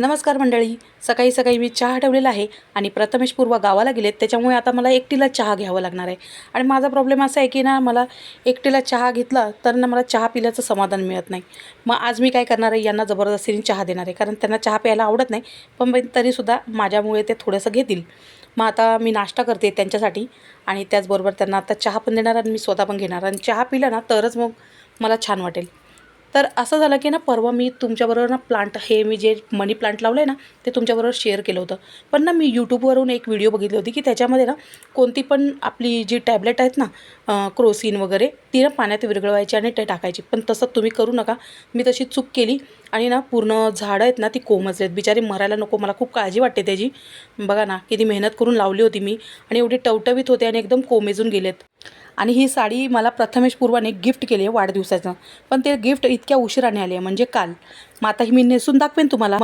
नमस्कार मंडळी. सकाळी सकाळी मी चहा ठेवलेला आहे आणि प्रथमेश पूर्व गावाला गेलेत, त्याच्यामुळे आता मला एकटीला चहा घ्यावं लागणार आहे. आणि माझा प्रॉब्लेम असा आहे की ना, मला एकटीला चहा घेतला तर ना मला चहा पिल्याचं समाधान मिळत नाही. मग आज मी काय करणार आहे, यांना जबरदस्तीने चहा देणार आहे, कारण त्यांना चहा प्यायला आवडत नाही. पण तरीसुद्धा माझ्यामुळे ते थोडंसं घेतील. मग आता मी नाश्ता करते त्यांच्यासाठी आणि त्याचबरोबर त्यांना आता चहा पण देणार आणि मी स्वतः पण घेणार. आणि चहा पिला ना तरच मग मला छान वाटेल. तर असं झालं की ना, परवा मी तुमच्याबरोबर ना प्लांट, हे मी जे मनी प्लांट लावलं आहे ना, ते तुमच्याबरोबर शेअर केलं होतं. पण ना, मी यूट्यूबवरून एक व्हिडिओ बघितली होती की त्याच्यामध्ये ना, कोणती पण आपली जी टॅबलेट आहेत ना, क्रोसिन वगैरे, ती ना पाण्यात विरघळवायची आणि ते टाकायची. पण तसं तुम्ही करू नका. मी तशी चूक केली आणि ना पूर्ण झाडं आहेत ना ती कोमजलेत. बिचारी मरायला नको. मला खूप काळजी वाटते त्याची. बघा ना, किती मेहनत करून लावली होती मी आणि एवढी टवटवीत होते आणि एकदम कोमेजून गेलेत. आणि ही साडी मला प्रथमेश पूर्वाने गिफ्ट केली आहे वाढदिवसाचं. पण ते गिफ्ट इतक्या उशिराने आले, म्हणजे काल. मग आता ही मी नेसून दाखवेन तुम्हाला.